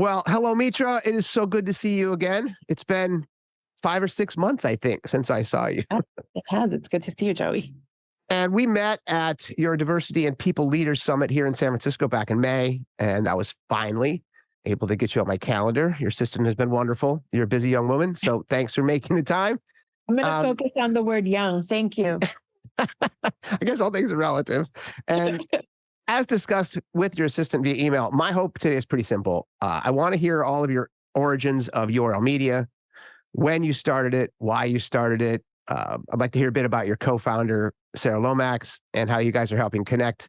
Well, hello, Mitra. It is so good to see you again. It's been 5 or 6 months, I think, since I saw you. Yeah, it has. It's good to see you, Joey. And we met at your Diversity and People Leaders Summit here in San Francisco back in May. And I was finally able to get you on my calendar. Your assistant has been wonderful. You're a busy young woman. So thanks for making the time. I'm going to focus on the word young. Thank you. I guess all things are relative. And as discussed with your assistant via email, my hope today is pretty simple. I want to hear all of your origins of URL Media, when you started it, why you started it. I'd like to hear a bit about your co-founder, Sarah Lomax, and how you guys are helping connect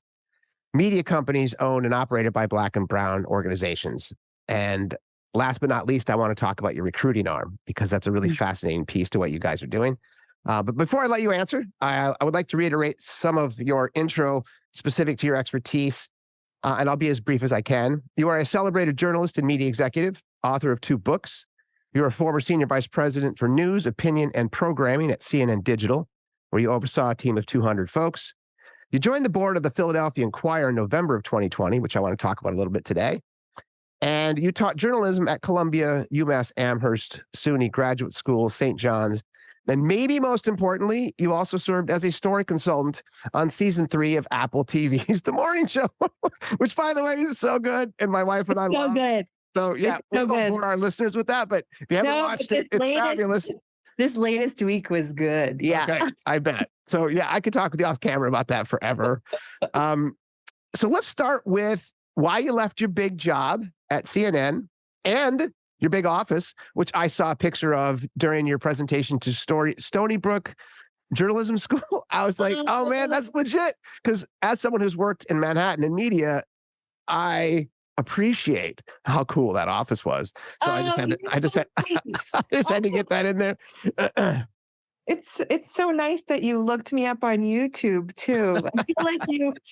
media companies owned and operated by Black and Brown organizations. And last but not least, I want to talk about your recruiting arm, because that's a really fascinating piece to what you guys are doing. But before I let you answer, I would like to reiterate some of your intro specific to your expertise, and I'll be as brief as I can. You are a celebrated journalist and media executive, author of 2 books. You're a former senior vice president for news, opinion, and programming at CNN Digital, where you oversaw a team of 200 folks. You joined the board of the Philadelphia Inquirer in November of 2020, which I want to talk about a little bit today. And you taught journalism at Columbia, UMass Amherst, CUNY Graduate School, St. John's. And maybe most importantly, you also served as a story consultant on season 3 of Apple TV's The Morning Show, which, by the way, is so good. And my wife and I love. So good. So yeah, we won't bore our listeners with that. But if you haven't watched it, it's fabulous. This latest week was good. Yeah. Okay, I bet. So yeah, I could talk with you off camera about that forever. So let's start with why you left your big job at CNN and your big office, which I saw a picture of during your presentation to Stony Brook Journalism School. I was like, oh man, that's legit. Because as someone who's worked in Manhattan in media, I appreciate how cool that office was. So I just had to get that in there. It's so nice that you looked me up on YouTube too.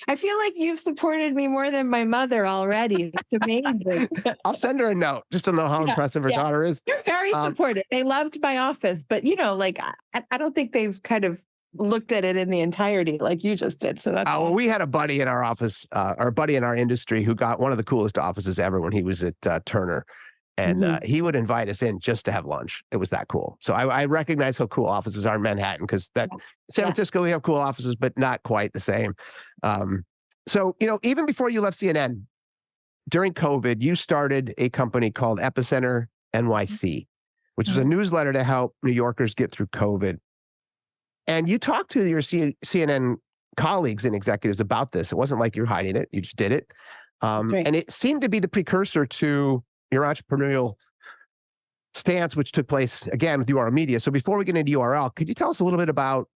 I feel like you've supported me more than my mother already. It's amazing. I'll send her a note just to know how impressive her daughter is. You're very supportive. They loved my office, but I don't think they've kind of looked at it in the entirety like you just did. So that's well, we had a buddy in our office, or a buddy in our industry, who got one of the coolest offices ever when he was at Turner. And he would invite us in just to have lunch. It was that cool. So I recognize how cool offices are in Manhattan, because San Francisco, we have cool offices, but not quite the same. So, even before you left CNN, during COVID, you started a company called Epicenter NYC, which was a newsletter to help New Yorkers get through COVID. And you talked to your CNN colleagues and executives about this. It wasn't like you're hiding it. You just did it. And it seemed to be the precursor to your entrepreneurial stance, which took place, again, with URL Media. So before we get into URL, could you tell us a little bit about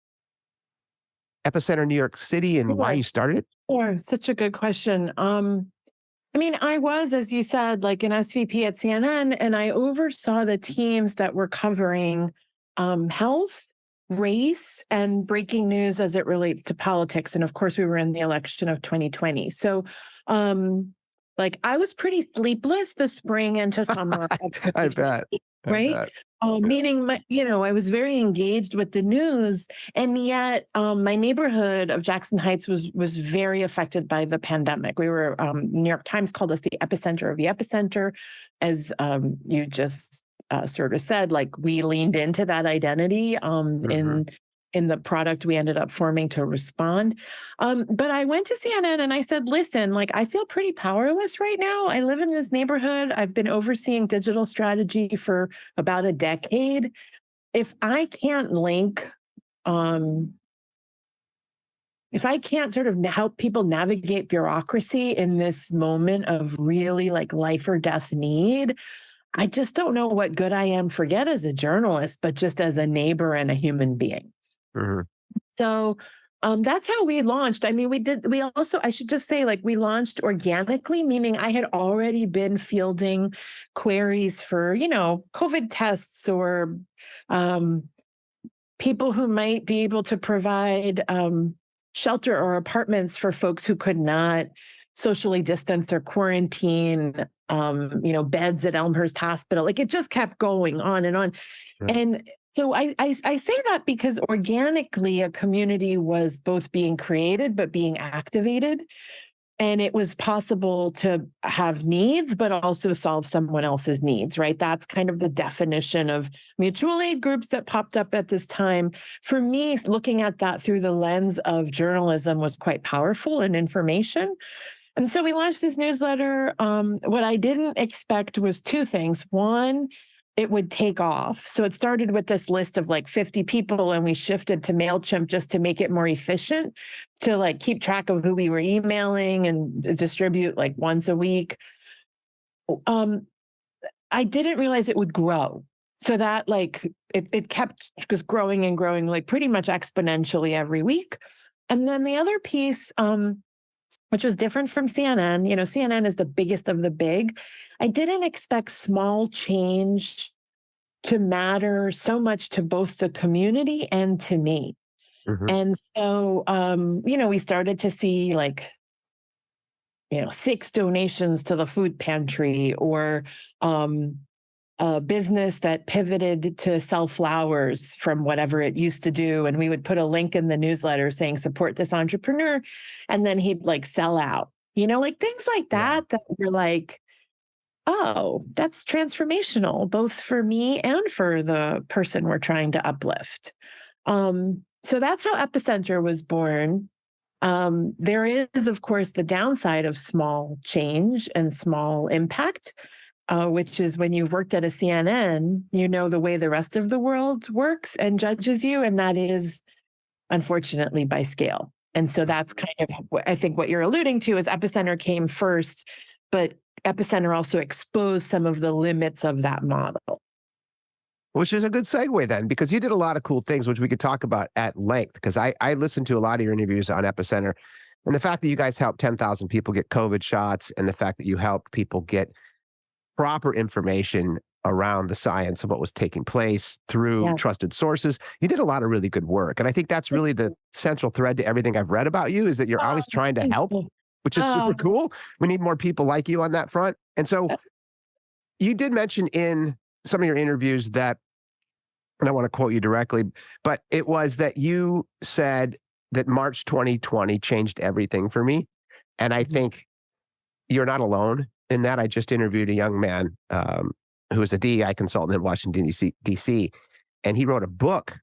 Epicenter New York City and why you started it? Sure. Such a good question. I was, as you said, like an SVP at CNN, and I oversaw the teams that were covering health, race, and breaking news as it relates to politics. And of course, we were in the election of 2020. So, I was pretty sleepless this spring into summer. I bet. Right? Meaning, I was very engaged with the news, and yet my neighborhood of Jackson Heights was very affected by the pandemic. We were, New York Times called us the epicenter of the epicenter, as you just sort of said. Like, we leaned into that identity in the product we ended up forming to respond. But I went to CNN and I said, listen, I feel pretty powerless right now. I live in this neighborhood. I've been overseeing digital strategy for about a decade. If I can't if I can't sort of help people navigate bureaucracy in this moment of really life or death need, I just don't know what good I am, forget as a journalist, but just as a neighbor and a human being. So that's how we launched. I should just say, we launched organically, meaning I had already been fielding queries for, COVID tests or people who might be able to provide shelter or apartments for folks who could not socially distance or quarantine, beds at Elmhurst Hospital. It just kept going on and on. Sure. And so I say that because organically a community was both being created, but being activated. And it was possible to have needs, but also solve someone else's needs, right? That's kind of the definition of mutual aid groups that popped up at this time. For me, looking at that through the lens of journalism was quite powerful and information. And so we launched this newsletter. What I didn't expect was two things. One, it would take off. So it started with this list of like 50 people, and we shifted to MailChimp just to make it more efficient, to like keep track of who we were emailing and distribute like once a week. I didn't realize it would grow. So that like it kept just growing and growing, like pretty much exponentially every week. And then the other piece, which was different from CNN. You know, CNN is the biggest of the big. I didn't expect small change to matter so much to both the community and to me. Mhm. And so, we started to see like, 6 donations to the food pantry, or a business that pivoted to sell flowers from whatever it used to do. And we would put a link in the newsletter saying, support this entrepreneur. And then he'd like sell out, like things like that, that were like, oh, that's transformational, both for me and for the person we're trying to uplift. So that's how Epicenter was born. There is, of course, the downside of small change and small impact, which is when you've worked at a CNN, you know the way the rest of the world works and judges you, and that is unfortunately by scale. And so that's kind of what I think what you're alluding to is Epicenter came first, but Epicenter also exposed some of the limits of that model. Which is a good segue then, because you did a lot of cool things, which we could talk about at length, because I listened to a lot of your interviews on Epicenter. And the fact that you guys helped 10,000 people get COVID shots, and the fact that you helped people get proper information around the science of what was taking place through trusted sources. You did a lot of really good work. And I think that's really the central thread to everything I've read about you, is that you're always trying to help, which is super cool. We need more people like you on that front. And so you did mention in some of your interviews that, and I want to quote you directly, but it was that you said that March 2020 changed everything for me. And I think you're not alone in that. I just interviewed a young man who was a DEI consultant in Washington, D.C., and he wrote a book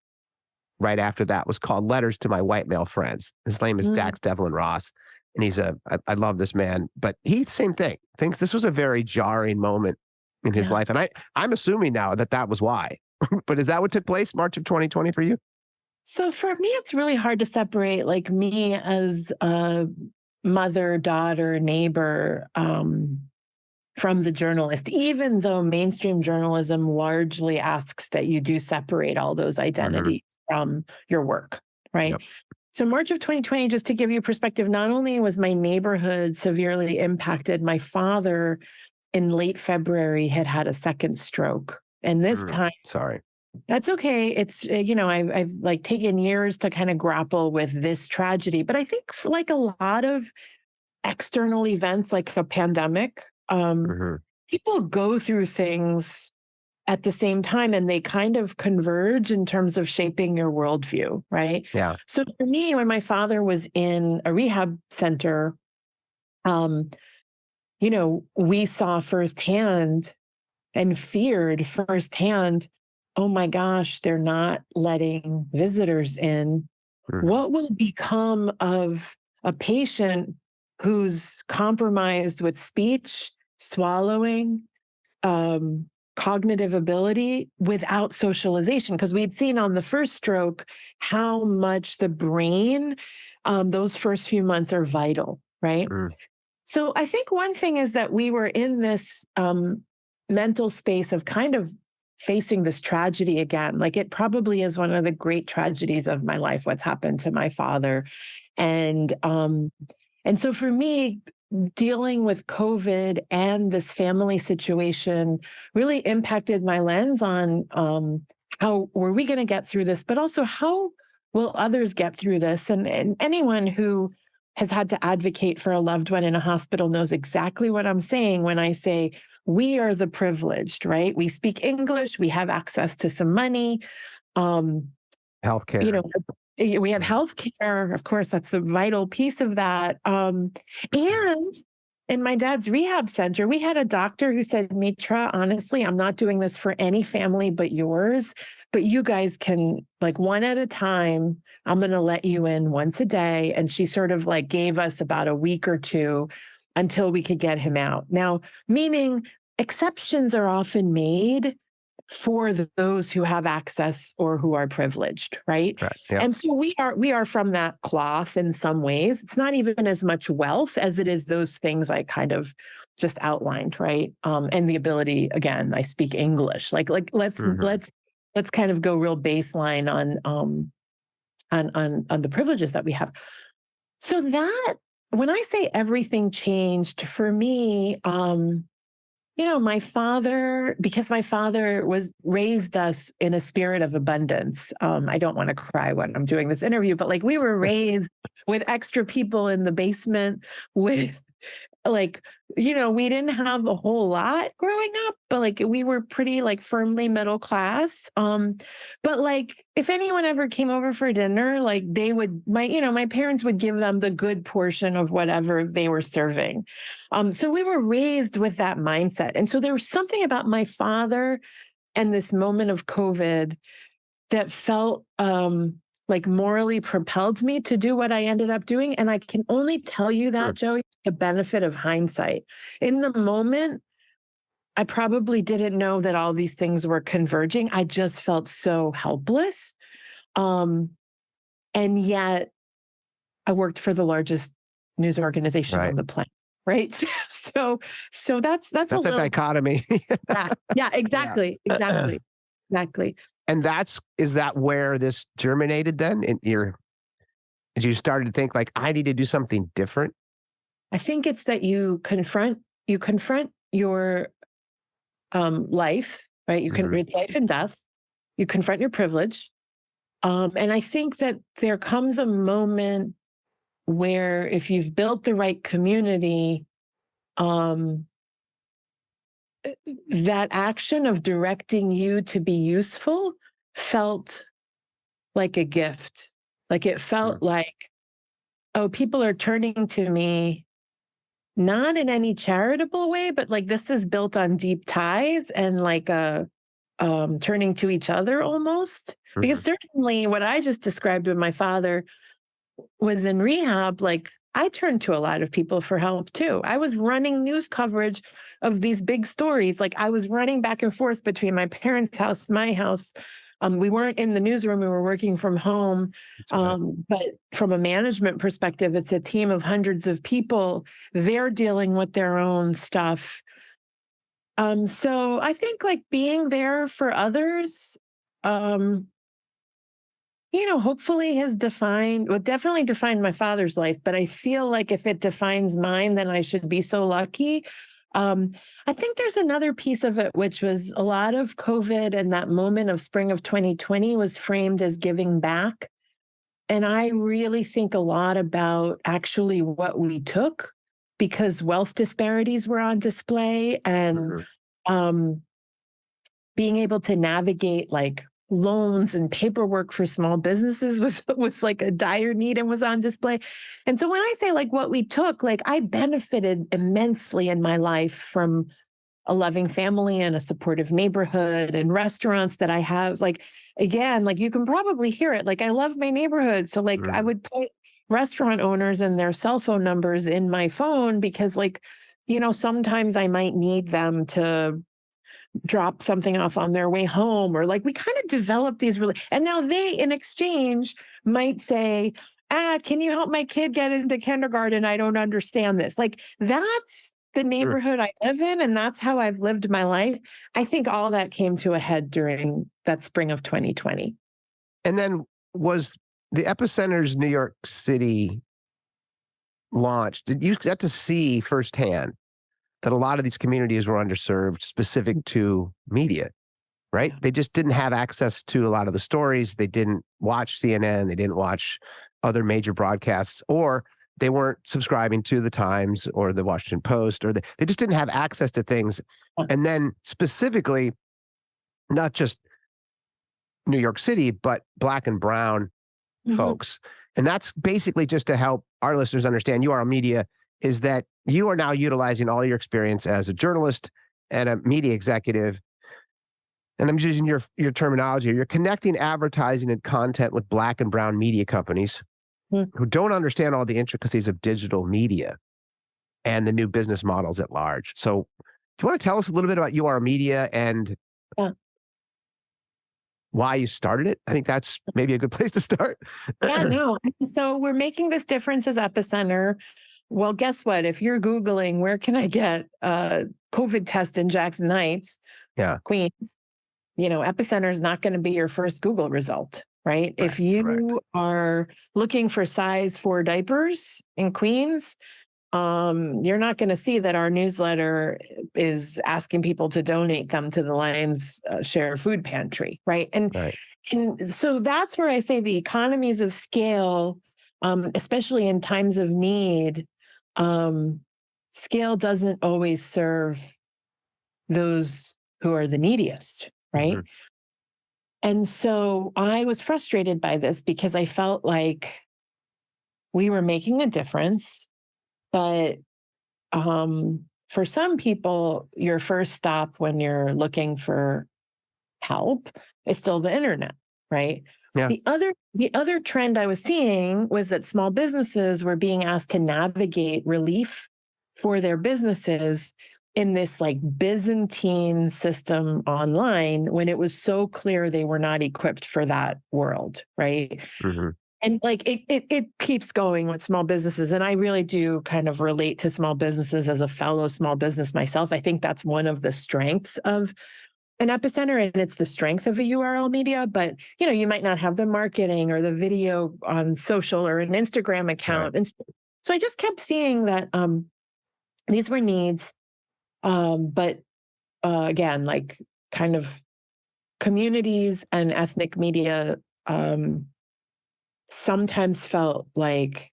right after that. It was called Letters to My White Male Friends. His name is Dax Devlin Ross. And I love this man, but same thing, thinks this was a very jarring moment in his life. And I'm assuming now that was why. But is that what took place March of 2020 for you? So for me, it's really hard to separate like me as a mother, daughter, neighbor from the journalist, even though mainstream journalism largely asks that you do separate all those identities from your work, right? Yep. So March of 2020, just to give you perspective, not only was my neighborhood severely impacted, my father in late February had a second stroke. And this time, sorry, that's okay. It's, I've like taken years to kind of grapple with this tragedy, but I think for like a lot of external events, like a pandemic, people go through things at the same time, and they kind of converge in terms of shaping your worldview, right? Yeah. So for me, when my father was in a rehab center, we saw firsthand and feared firsthand, oh my gosh, they're not letting visitors in. What will become of a patient who's compromised with speech, swallowing, cognitive ability without socialization? Because we'd seen on the first stroke how much the brain, those first few months are vital, right? So I think one thing is that we were in this mental space of kind of facing this tragedy again. Like it probably is one of the great tragedies of my life, what's happened to my father. And so for me, dealing with COVID and this family situation really impacted my lens on how were we going to get through this, but also how will others get through this? And anyone who has had to advocate for a loved one in a hospital knows exactly what I'm saying when I say we are the privileged, right? We speak English, we have access to some money, healthcare. We have healthcare, of course, that's the vital piece of that. And in my dad's rehab center, we had a doctor who said, Mitra, honestly, I'm not doing this for any family but yours, but you guys can, like, one at a time, I'm going to let you in once a day. And she sort of like gave us about a week or two until we could get him out. Now, meaning exceptions are often made for those who have access or who are privileged, right? Right. Yeah. And so we are from that cloth in some ways. It's not even as much wealth as it is those things I kind of just outlined, right? And the ability, again, I speak English. Like let's kind of go real baseline on the privileges that we have. So that when I say everything changed for me, my father, because my father raised us in a spirit of abundance. I don't want to cry when I'm doing this interview, but like we were raised with extra people in the basement with we didn't have a whole lot growing up, but like we were pretty like firmly middle class. But like if anyone ever came over for dinner, like my parents would give them the good portion of whatever they were serving. So we were raised with that mindset. And so there was something about my father and this moment of COVID that felt like morally propelled me to do what I ended up doing. And I can only tell you that, Joey, the benefit of hindsight. In the moment, I probably didn't know that all these things were converging. I just felt so helpless. And yet I worked for the largest news organization on the planet. Right. So that's a dichotomy. Yeah, exactly. Yeah. Exactly. And is that where this germinated then? As you started to think like, I need to do something different? I think it's that you confront your life, right? You can read life and death. You confront your privilege. And I think that there comes a moment where if you've built the right community, that action of directing you to be useful felt like a gift. Like it felt like, oh, people are turning to me, not in any charitable way, but like this is built on deep ties and like a turning to each other almost. Because certainly what I just described with my father was in rehab, like I turned to a lot of people for help too. I was running news coverage of these big stories. Like I was running back and forth between my parents' house, my house. We weren't in the newsroom. We were working from home. But from a management perspective, it's a team of hundreds of people. They're dealing with their own stuff. So I think like being there for others, hopefully definitely defined my father's life, but I feel like if it defines mine, then I should be so lucky. I think there's another piece of it, which was a lot of COVID and that moment of spring of 2020 was framed as giving back. And I really think a lot about actually what we took because wealth disparities were on display and being able to navigate like loans and paperwork for small businesses was like a dire need and was on display. And so when I say like what we took, like I benefited immensely in my life from a loving family and a supportive neighborhood and restaurants that I have. Like, again, like you can probably hear it. Like I love my neighborhood. So like I would put restaurant owners and their cell phone numbers in my phone because like, sometimes I might need them to drop something off on their way home, or like we kind of develop these and now they in exchange might say, can you help my kid get into kindergarten? I don't understand this. Like that's the neighborhood I live in. And that's how I've lived my life. I think all that came to a head during that spring of 2020. And then was the Epicenter's New York City launch, did you get to see firsthand that a lot of these communities were underserved specific to media, right? They just didn't have access to a lot of the stories. They didn't watch CNN. They didn't watch other major broadcasts, or they weren't subscribing to the Times or the Washington Post, or they just didn't have access to things. And then specifically, not just New York City, but Black and Brown folks. And that's basically just to help our listeners understand URL media is that you are now utilizing all your experience as a journalist and a media executive. And I'm just using your terminology here. You're connecting advertising and content with Black and brown media companies who don't understand all the intricacies of digital media and the new business models at large. So do you want to tell us a little bit about URL media and why you started it? I think that's maybe a good place to start. Yeah, no. So we're making this difference as Epicenter. Well, guess what? If you're Googling, where can I get a COVID test in Jackson Heights, Queens, Epicenter is not going to be your first Google result, right? If you are looking for size 4 diapers in Queens, you're not going to see that our newsletter is asking people to donate them to the Lions Share food pantry, right? And so that's where I say the economies of scale, especially in times of need, scale doesn't always serve those who are the neediest, right? And so I was frustrated by this because I felt like we were making a difference. But for some people, your first stop when you're looking for help is still the internet, right? Yeah. The other trend I was seeing was that small businesses were being asked to navigate relief for their businesses in this like Byzantine system online when it was so clear they were not equipped for that world, right? And like it keeps going with small businesses. And I really do kind of relate to small businesses as a fellow small business myself. I think that's one of the strengths of an Epicenter, and it's the strength of a URL media. But, you might not have the marketing or the video on social or an Instagram account. And so I just kept seeing that these were needs. But again, like kind of communities and ethnic media sometimes felt like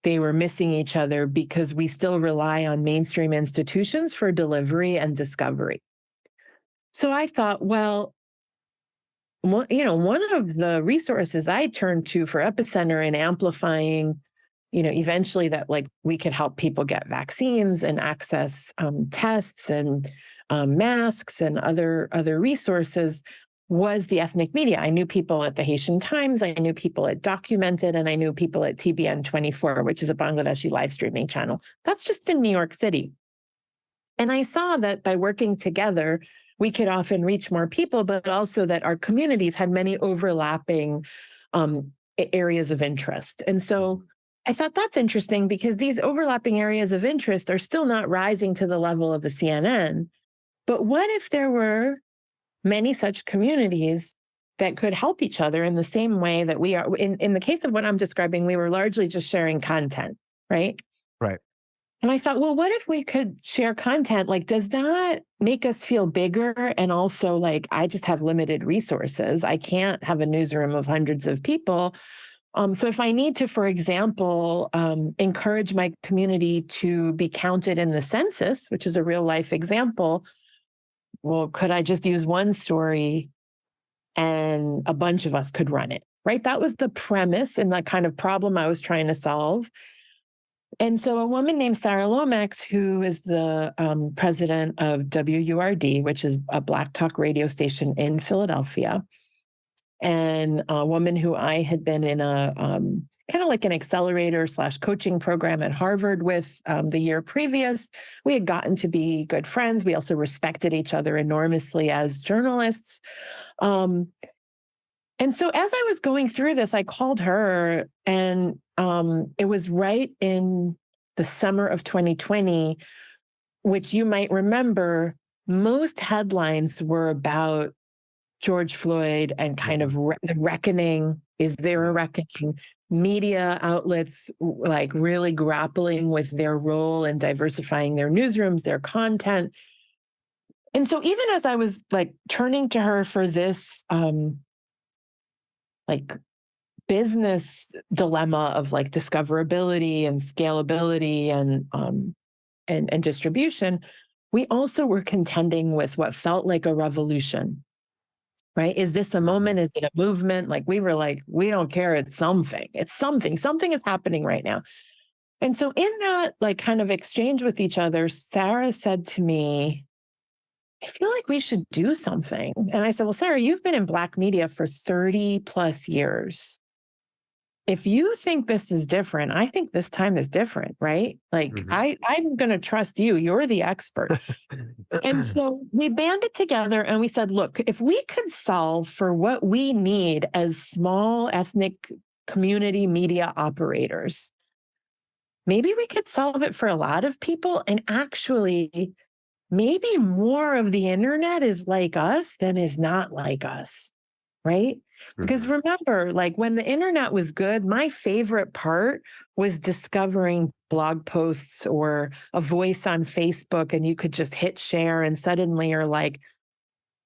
they were missing each other because we still rely on mainstream institutions for delivery and discovery. So I thought, well, one of the resources I turned to for Epicenter and amplifying, eventually that like we could help people get vaccines and access tests and masks and other resources was the ethnic media. I knew people at the Haitian Times, I knew people at Documented, and I knew people at TBN 24, which is a Bangladeshi live streaming channel. That's just in New York City. And I saw that by working together, we could often reach more people, but also that our communities had many overlapping areas of interest. And so I thought that's interesting because these overlapping areas of interest are still not rising to the level of a CNN. But what if there were many such communities that could help each other in the same way that we are? In the case of what I'm describing, we were largely just sharing content, right? Right. And I thought, well, what if we could share content? Like, does that make us feel bigger? And also, like, I just have limited resources. I can't have a newsroom of hundreds of people. So if I need to, for example, encourage my community to be counted in the census, which is a real life example, well, could I just use one story and a bunch of us could run it, right? That was the premise and the kind of problem I was trying to solve. And so a woman named Sarah Lomax, who is the president of WURD, which is a Black talk radio station in Philadelphia, and a woman who I had been in a kind of like an accelerator / coaching program at Harvard with the year previous. We had gotten to be good friends. We also respected each other enormously as journalists. And so as I was going through this, I called her, and it was right in the summer of 2020, which you might remember, most headlines were about George Floyd and kind of the reckoning. Is there a reckoning? Media outlets like really grappling with their role in diversifying their newsrooms, their content. And so even as I was like turning to her for this like business dilemma of like discoverability and scalability and distribution, we also were contending with what felt like a revolution, right? Is this a moment? Is it a movement? Like we were like, we don't care. It's something. It's something. Something is happening right now. And so in that like kind of exchange with each other, Sarah said to me, I feel like we should do something. And I said, well, Sarah, you've been in Black media for 30 plus years. If you think this is different, I think this time is different, right? Like I'm going to trust you. You're the expert. And so we banded together and we said, look, if we could solve for what we need as small ethnic community media operators, maybe we could solve it for a lot of people. And actually, maybe more of the internet is like us than is not like us, right? Because remember, like when the internet was good, my favorite part was discovering blog posts or a voice on Facebook, and you could just hit share and suddenly you're like,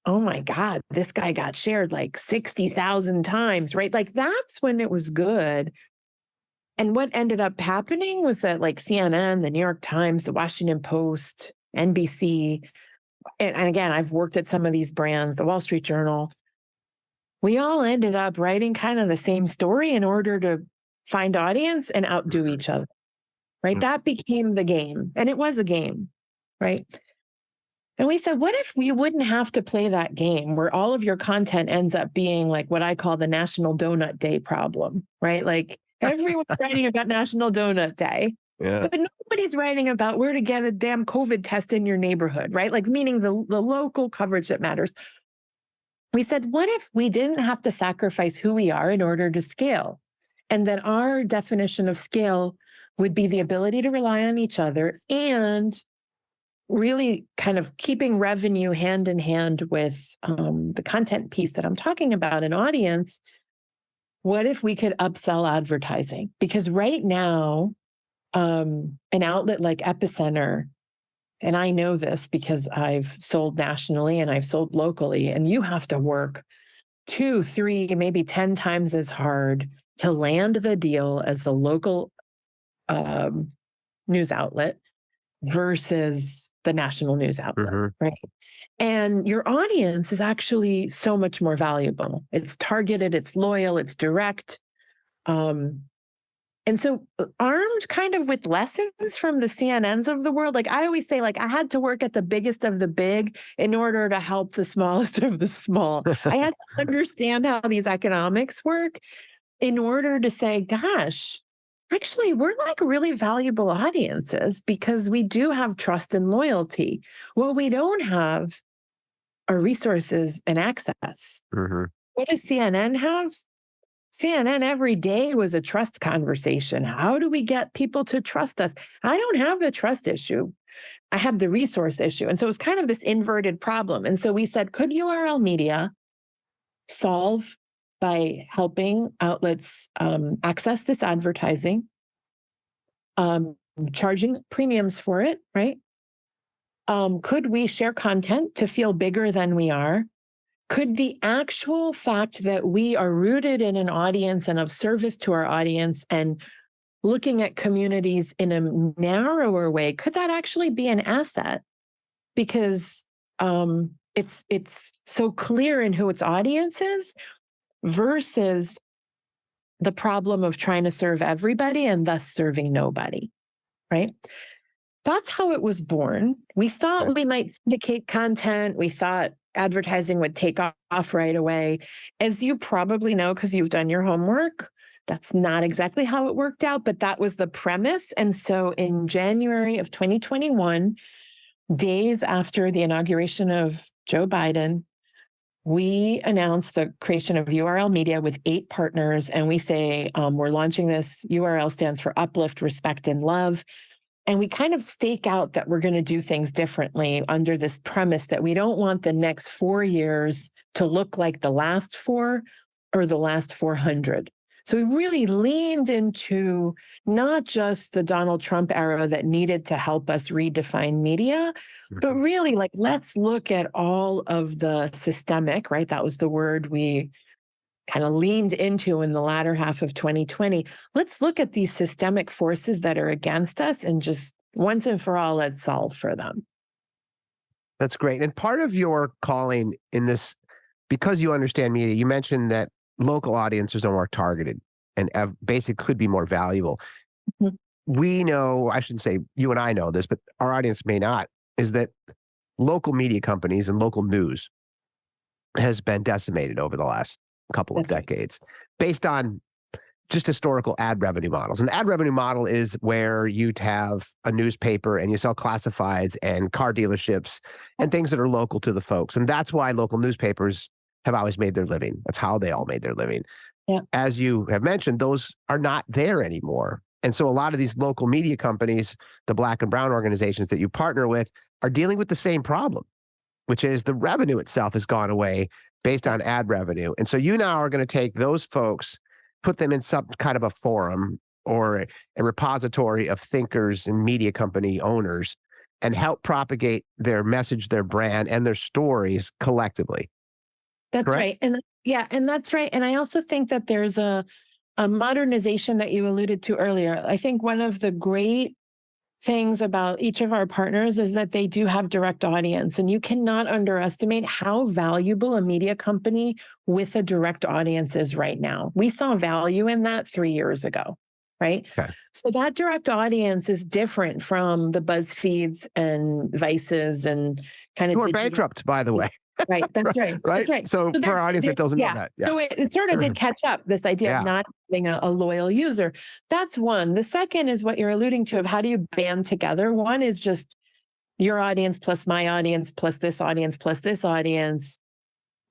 oh my God, this guy got shared like 60,000 times, right? Like that's when it was good. And what ended up happening was that like CNN, the New York Times, the Washington Post, NBC, and again, I've worked at some of these brands, the Wall Street Journal, we all ended up writing kind of the same story in order to find audience and outdo each other, right? That became the game. And it was a game, right? And we said, what if we wouldn't have to play that game where all of your content ends up being like what I call the National Donut Day problem, right? Like everyone's writing about National Donut Day, but nobody's writing about where to get a damn COVID test in your neighborhood, right? Like meaning the local coverage that matters. We said, what if we didn't have to sacrifice who we are in order to scale? And that our definition of scale would be the ability to rely on each other and really kind of keeping revenue hand in hand with the content piece that I'm talking about, an audience. What if we could upsell advertising? Because right now, an outlet like Epicenter, and I know this because I've sold nationally and I've sold locally, and you have to work 2, 3, maybe 10 times as hard to land the deal as a local news outlet versus the national news outlet, right? And your audience is actually so much more valuable. It's targeted, it's loyal, it's direct. And so armed kind of with lessons from the CNNs of the world, like I always say, like I had to work at the biggest of the big in order to help the smallest of the small. I had to understand how these economics work in order to say, gosh, actually, we're like really valuable audiences because we do have trust and loyalty. What we don't have are resources and access. What does CNN have? CNN every day was a trust conversation. How do we get people to trust us? I don't have the trust issue. I have the resource issue. And so it's kind of this inverted problem. And so we said, could URL media solve by helping outlets access this advertising, charging premiums for it, right? Could we share content to feel bigger than we are? Could the actual fact that we are rooted in an audience and of service to our audience and looking at communities in a narrower way, could that actually be an asset? Because it's so clear in who its audience is versus the problem of trying to serve everybody and thus serving nobody, right? That's how it was born. We thought we might syndicate content. We thought advertising would take off right away. As you probably know, because you've done your homework, that's not exactly how it worked out, but that was the premise. And so in January of 2021, days after the inauguration of Joe Biden, we announced the creation of URL Media with 8 partners. And we say, we're launching this. URL stands for Uplift, Respect, and Love. And we kind of stake out that we're going to do things differently under this premise that we don't want the next 4 years to look like the last 4 or the last 400. So we really leaned into not just the Donald Trump era that needed to help us redefine media, but really like, let's look at all of the systemic, right? That was the word we kind of leaned into in the latter half of 2020. Let's look at these systemic forces that are against us and just once and for all, let's solve for them. That's great. And part of your calling in this because you understand media, you mentioned that local audiences are more targeted and basically could be more valuable. Mhm. We know, I shouldn't say you and I know this, but our audience may not, is that local media companies and local news has been decimated over the last couple of That's right. decades based on just historical ad revenue models. An ad revenue model is where you'd have a newspaper and you sell classifieds and car dealerships and things that are local to the folks. And that's why local newspapers have always made their living. That's how they all made their living. Yeah. As you have mentioned, those are not there anymore. And so a lot of these local media companies, the Black and brown organizations that you partner with, are dealing with the same problem, which is the revenue itself has gone away based on ad revenue. And so you now are going to take those folks, put them in some kind of a forum or a repository of thinkers and media company owners and help propagate their message, their brand, and their stories collectively. That's Correct? right. And yeah, and that's right. And I also think that there's a modernization that you alluded to earlier. I think one of the great things about each of our partners is that they do have direct audience, and you cannot underestimate how valuable a media company with a direct audience is right now. We saw value in that 3 years ago, right? Okay. So that direct audience is different from the BuzzFeeds and Vices and kind of Who are bankrupt, by the way. Right. That's right. Right? That's right. So for our audience that doesn't know yeah. that. Yeah. So it sort of did catch up, this idea Yeah. of not having a loyal user. That's one. The second is what you're alluding to of how do you band together? One is just your audience plus my audience plus this audience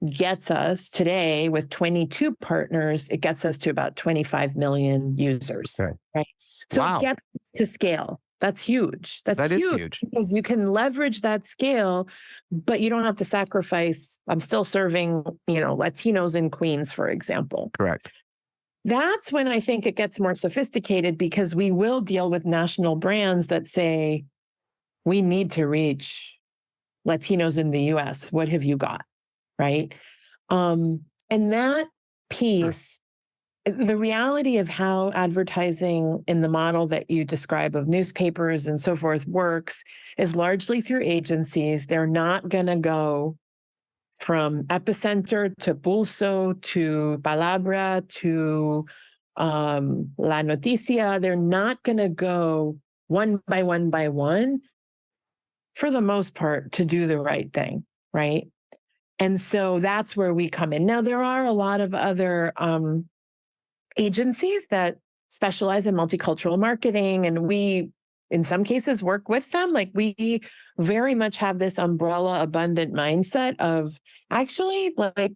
gets us today with 22 partners. It gets us to about 25 million users. Okay. Right. So Wow. it gets us to scale. That's huge. That is huge. because you can leverage that scale, but you don't have to sacrifice. I'm still serving, Latinos in Queens, for example. Correct. That's when I think it gets more sophisticated because we will deal with national brands that say, we need to reach Latinos in the US. What have you got? Right. And that piece, the reality of how advertising in the model that you describe of newspapers and so forth works is largely through agencies. They're not going to go from Epicenter to Pulso to Palabra to La Noticia. They're not going to go one by one, for the most part, to do the right thing, right? And so that's where we come in. Now, there are a lot of other agencies that specialize in multicultural marketing, and we, in some cases, work with them. Like we very much have this umbrella abundant mindset of actually, like,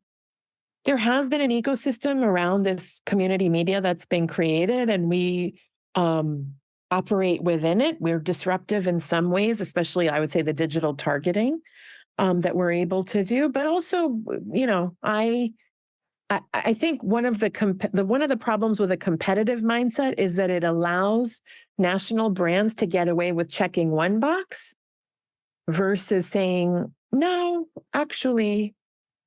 there has been an ecosystem around this community media that's been created, and we operate within it. We're disruptive in some ways, especially, I would say, the digital targeting that we're able to do. But also, I think one of the problems with a competitive mindset is that it allows national brands to get away with checking one box versus saying, no, actually,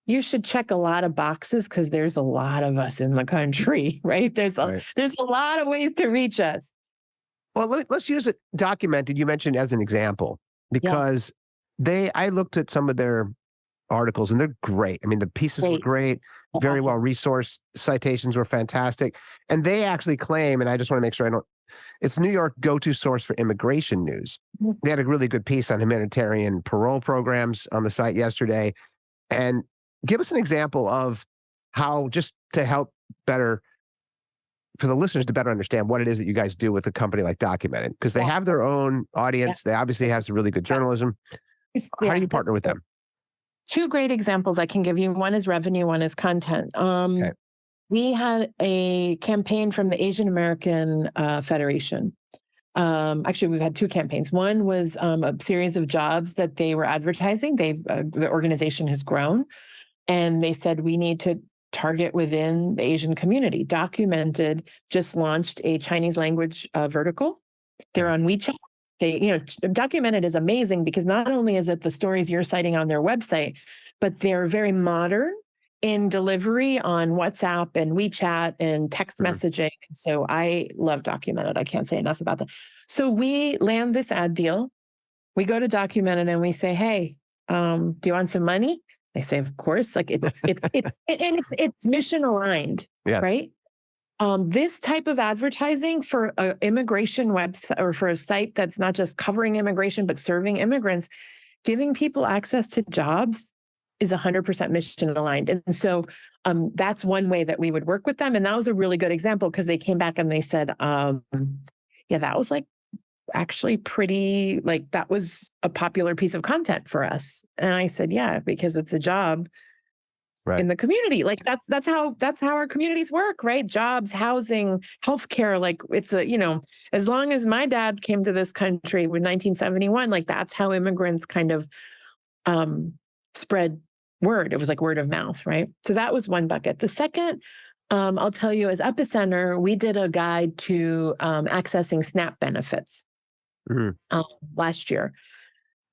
you should check a lot of boxes because there's a lot of us in the country, right? There's a lot of ways to reach us. Well, let's use it documented. You mentioned as an example, because I looked at some of their articles and they're great. I mean, the pieces were great, very well resourced, citations were fantastic. And they actually claim, and I just want to make sure it's New York go-to source for immigration news. Mhm. They had a really good piece on humanitarian parole programs on the site yesterday. And give us an example of how, just to help better, for the listeners to better understand what it is that you guys do with a company like Documented, because they have their own audience. They obviously have some really good journalism. How do you partner with them? Two great examples I can give you. One is revenue, one is content. We had a campaign from the Asian American Federation. Actually, we've had two campaigns. One was a series of jobs that they were advertising. The organization has grown, and they said we need to target within the Asian community. Documented just launched a Chinese language vertical. They're on WeChat. Documented is amazing because not only is it the stories you're citing on their website, but they're very modern in delivery on WhatsApp and WeChat and text messaging. So I love Documented. I can't say enough about that. So we land this ad deal. We go to Documented and we say, hey, do you want some money? I say, of course, like it's mission aligned, Yes. right? This type of advertising for an immigration website or for a site that's not just covering immigration, but serving immigrants, giving people access to jobs is 100% mission aligned. And so that's one way that we would work with them. And that was a really good example because they came back and they said, yeah, that was like actually pretty, like that was a popular piece of content for us. And I said, yeah, because it's a job in the community. Like that's how our communities work, right? Jobs, housing, healthcare. Like it's as long as my dad came to this country with 1971, like that's how immigrants kind of spread word. It was like word of mouth, right? So that was one bucket. The second, I'll tell you, as Epicenter, we did a guide to accessing SNAP benefits last year.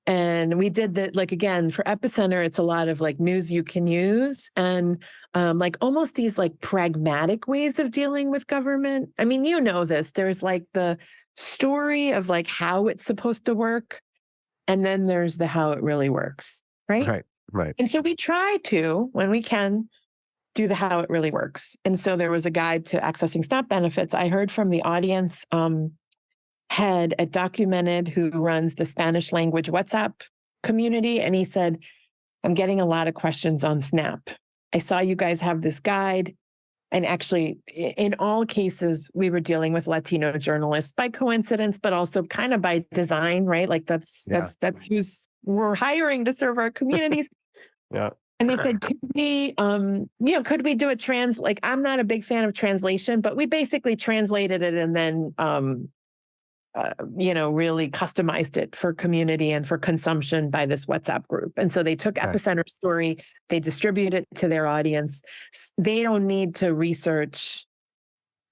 And we did that, like, again, for Epicenter, it's a lot of like news you can use and like almost these like pragmatic ways of dealing with government. I mean, you know this, there's like the story of like how it's supposed to work. And then there's the how it really works, right? Right. And so we try to, when we can, do the how it really works. And so there was a guide to accessing SNAP benefits. I heard from the audience head at Documented who runs the Spanish language WhatsApp community. And he said, I'm getting a lot of questions on SNAP. I saw you guys have this guide. And actually, in all cases, we were dealing with Latino journalists by coincidence, but also kind of by design, right? Like that's who's we're hiring to serve our communities. Yeah. And they said, could we do a like, I'm not a big fan of translation, but we basically translated it and then, really customized it for community and for consumption by this WhatsApp group. And so they took Epicenter's story, they distribute it to their audience. They don't need to research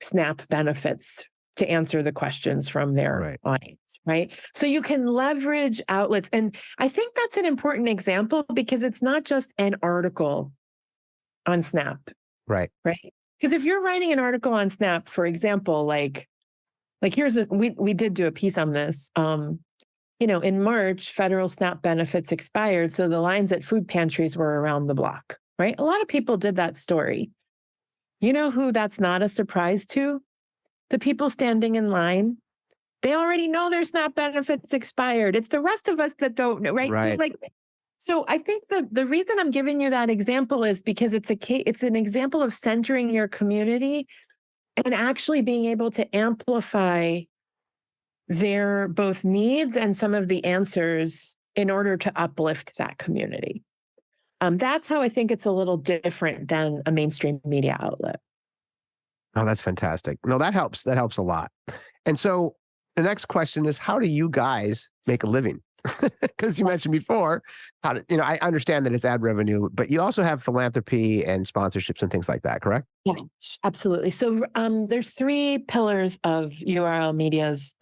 SNAP benefits to answer the questions from their audience, right? So you can leverage outlets. And I think that's an important example because it's not just an article on SNAP. Right. Because if you're writing an article on SNAP, for example, like we did do a piece on this. In March, federal SNAP benefits expired. So the lines at food pantries were around the block, right? A lot of people did that story. You know who that's not a surprise to? The people standing in line. They already know their SNAP benefits expired. It's the rest of us that don't know, right? So I think the reason I'm giving you that example is because it's an example of centering your community and actually being able to amplify their both needs and some of the answers in order to uplift that community. That's how I think it's a little different than a mainstream media outlet. Oh, that's fantastic. No, that helps. That helps a lot. And so the next question is, how do you guys make a living? Because you mentioned before, I understand that it's ad revenue, but you also have philanthropy and sponsorships and things like that, correct? Yeah, absolutely. So there's three pillars of URL Media's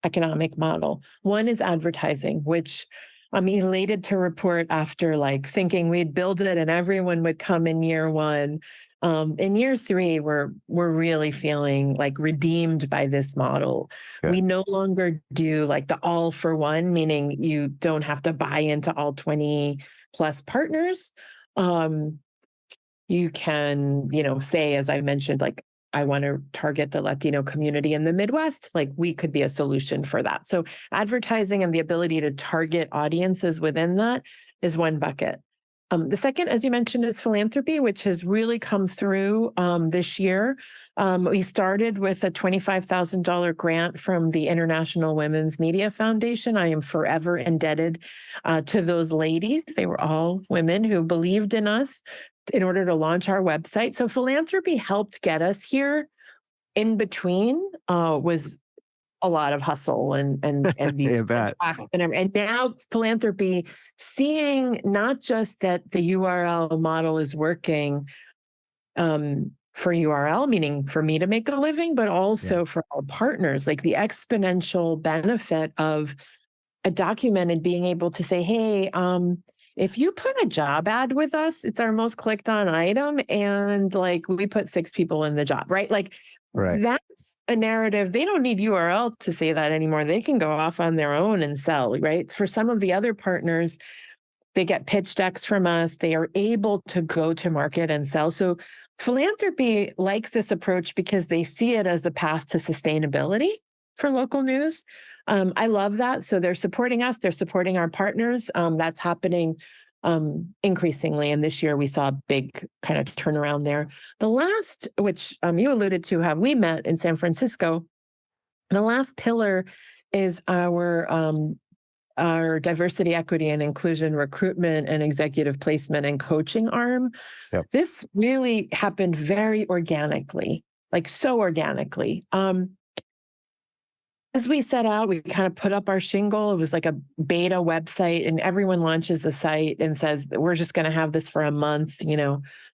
economic model. One is advertising, which I'm elated to report after like thinking we'd build it and everyone would come in year one. In year three, we're really feeling like redeemed by this model. Okay. We no longer do like the all for one, meaning you don't have to buy into all 20 plus partners. You can, say, as I mentioned, like, I want to target the Latino community in the Midwest, like we could be a solution for that. So advertising and the ability to target audiences within that is one bucket. The second, as you mentioned, is philanthropy, which has really come through this year. We started with a $25,000 grant from the International Women's Media Foundation. I am forever indebted to those ladies. They were all women who believed in us in order to launch our website. So philanthropy helped get us here. In between was a lot of hustle and now philanthropy, seeing not just that the URL model is working for URL, meaning for me to make a living, but also for our partners, like the exponential benefit of a Documented being able to say, hey, if you put a job ad with us, it's our most clicked on item. And like we put 6 people in the job, right? Like that's a narrative. They don't need URL to say that anymore. They can go off on their own and sell, right? For some of the other partners, They get pitch decks from us. They are able to go to market and sell. So philanthropy likes this approach because they see it as a path to sustainability for local news. I love that. So they're supporting us. They're supporting our partners. That's happening increasingly. And this year we saw a big kind of turnaround there. The last, which you alluded to, have we met in San Francisco? The last pillar is our diversity, equity, and inclusion recruitment and executive placement and coaching arm. Yep. This really happened very organically, like so organically. As we set out, we kind of put up our shingle. It was like a beta website, and everyone launches a site and says, we're just going to have this for a month.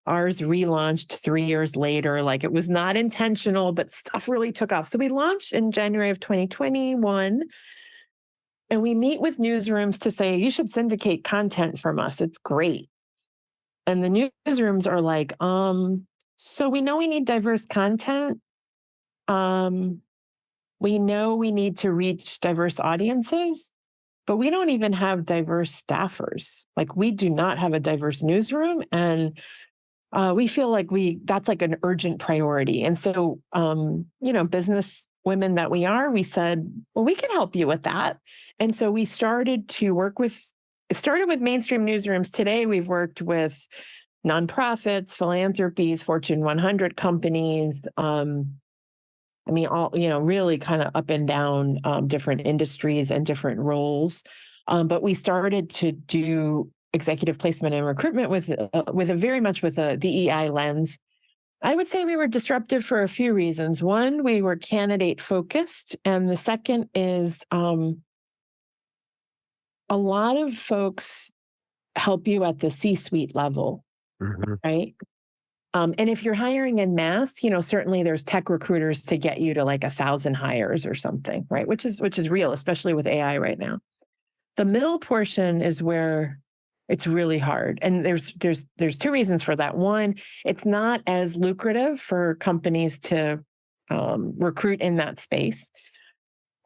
Ours relaunched 3 years later. Like, it was not intentional, but stuff really took off. So we launched in January of 2021. And we meet with newsrooms to say, you should syndicate content from us. It's great. And the newsrooms are like, so we know we need diverse content. We know we need to reach diverse audiences, but we don't even have diverse staffers. Like, we do not have a diverse newsroom. And we feel like that's like an urgent priority. And so, business women that we are, we said, well, we can help you with that. And so we started to work with mainstream newsrooms. Today, we've worked with nonprofits, philanthropies, Fortune 100 companies. All, really kind of up and down different industries and different roles. But we started to do executive placement and recruitment with a very much with a DEI lens. I would say we were disruptive for a few reasons. One, we were candidate focused. And the second is a lot of folks help you at the C-suite level, right? And if you're hiring en masse, certainly there's tech recruiters to get you to like 1,000 hires or something, right? Which is real, especially with AI right now. The middle portion is where it's really hard. And there's two reasons for that. One, it's not as lucrative for companies to recruit in that space.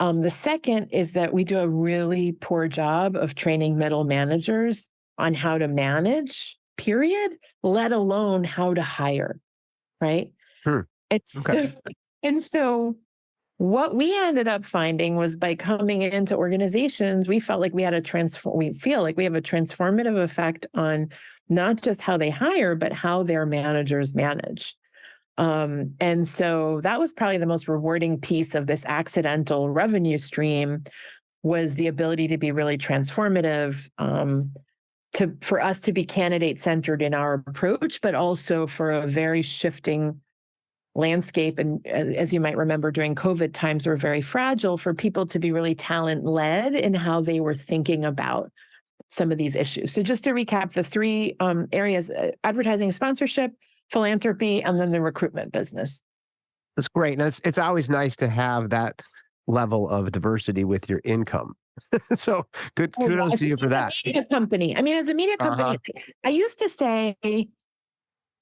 The second is that we do a really poor job of training middle managers on how to manage, period, let alone how to hire, right? And so what we ended up finding was, by coming into organizations, we felt like we had a transformative effect on not just how they hire, but how their managers manage. And so that was probably the most rewarding piece of this accidental revenue stream, was the ability to be really transformative, for us to be candidate centered in our approach, but also for a very shifting landscape. And as you might remember, during COVID, times were very fragile, for people to be really talent led in how they were thinking about some of these issues. So just to recap, the three areas: advertising, sponsorship, philanthropy, and then the recruitment business. That's great. And it's always nice to have that level of diversity with your income. So kudos to you for that. Media company. As a media company, I used to say,